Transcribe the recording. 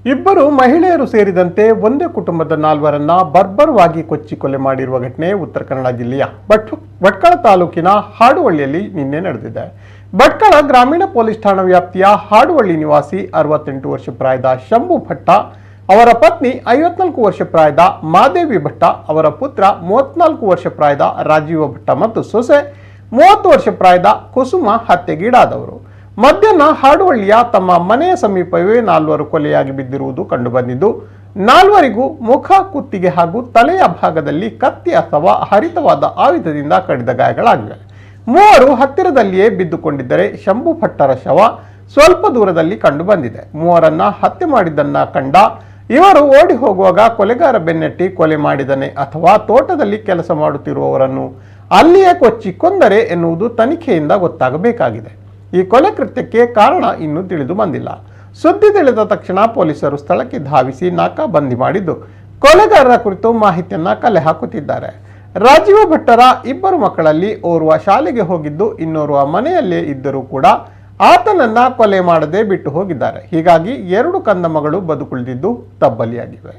ಇಬ್ಬರು ಮಹಿಳೆಯರು ಸೇರಿದಂತೆ ಒಂದೇ ಕುಟುಂಬದ ನಾಲ್ವರನ್ನ ಬರ್ಬರವಾಗಿ ಕೊಚ್ಚಿ ಕೊಲೆ ಮಾಡಿರುವ ಘಟನೆ ಉತ್ತರ ಕನ್ನಡ ಜಿಲ್ಲೆಯ ಭಟ್ಕಳ ತಾಲೂಕಿನ ಹಾಡುವಳ್ಳಿಯಲ್ಲಿ ನಿನ್ನೆ ನಡೆದಿದೆ. ಭಟ್ಕಳ ಗ್ರಾಮೀಣ ಪೊಲೀಸ್ ಠಾಣಾ ವ್ಯಾಪ್ತಿಯ ಹಾಡುವಳ್ಳಿ ನಿವಾಸಿ 68 ವರ್ಷ ಪ್ರಾಯದ ಶಂಭು ಭಟ್ಟ, ಅವರ ಪತ್ನಿ 54 ವರ್ಷ ಪ್ರಾಯದ ಮಾದೇವಿ ಭಟ್ಟ, ಅವರ ಪುತ್ರ 34 ವರ್ಷ ಪ್ರಾಯದ ರಾಜೀವ ಭಟ್ಟ ಮತ್ತು ಸೊಸೆ 30 ವರ್ಷ ಪ್ರಾಯದ ಕುಸುಮ ಹತ್ಯೆಗೀಡಾದವರು. ಮಧ್ಯಾಹ್ನ ಹಾಡುವಳ್ಳಿಯ ತಮ್ಮ ಮನೆಯ ಸಮೀಪವೇ ನಾಲ್ವರು ಕೊಲೆಯಾಗಿ ಬಿದ್ದಿರುವುದು ಕಂಡುಬಂದಿದ್ದು, ನಾಲ್ವರಿಗೂ ಮುಖ, ಕುತ್ತಿಗೆ ಹಾಗೂ ತಲೆಯ ಭಾಗದಲ್ಲಿ ಕತ್ತಿ ಅಥವಾ ಹರಿತವಾದ ಆಯುಧದಿಂದ ಕಡಿದ ಗಾಯಗಳಾಗಿವೆ. ಮೂವರು ಹತ್ತಿರದಲ್ಲಿಯೇ ಬಿದ್ದುಕೊಂಡಿದ್ದರೆ ಶಂಭು ಭಟ್ಟರ ಶವ ಸ್ವಲ್ಪ ದೂರದಲ್ಲಿ ಕಂಡು ಬಂದಿದೆ. ಮೂವರನ್ನ ಹತ್ಯೆ ಮಾಡಿದ್ದನ್ನ ಕಂಡ ಇವರು ಓಡಿ ಹೋಗುವಾಗ ಕೊಲೆಗಾರ ಬೆನ್ನಟ್ಟಿ ಕೊಲೆ ಮಾಡಿದನೆ ಅಥವಾ ತೋಟದಲ್ಲಿ ಕೆಲಸ ಮಾಡುತ್ತಿರುವವರನ್ನು ಅಲ್ಲಿಯೇ ಕೊಚ್ಚಿ ಕೊಂದರೆ ಎನ್ನುವುದು ತನಿಖೆಯಿಂದ ಗೊತ್ತಾಗಬೇಕಾಗಿದೆ. ಈ ಕೊಲೆ ಕೃತ್ಯಕ್ಕೆ ಕಾರಣ ಇನ್ನೂ ತಿಳಿದು ಬಂದಿಲ್ಲ. ಸುದ್ದಿ ತಿಳಿದ ತಕ್ಷಣ ಪೊಲೀಸರು ಸ್ಥಳಕ್ಕೆ ಧಾವಿಸಿ ನಾಕಾಬಂದಿ ಮಾಡಿದ್ದು, ಕೊಲೆಗಾರರ ಕುರಿತು ಮಾಹಿತಿಯನ್ನ ಕಲೆ ಹಾಕುತ್ತಿದ್ದಾರೆ. ರಾಜೀವ ಭಟ್ಟರ ಇಬ್ಬರು ಮಕ್ಕಳಲ್ಲಿ ಓರ್ವ ಶಾಲೆಗೆ ಹೋಗಿದ್ದು, ಇನ್ನೋರ್ವ ಮನೆಯಲ್ಲೇ ಇದ್ದರೂ ಕೂಡ ಆತನನ್ನ ಕೊಲೆ ಮಾಡದೆ ಬಿಟ್ಟು ಹೋಗಿದ್ದಾರೆ. ಹೀಗಾಗಿ 2 ಕಂದಮಗಳು ಬದುಕುಳಿದಿದ್ದು ತಬ್ಬಲಿಯಾಗಿವೆ.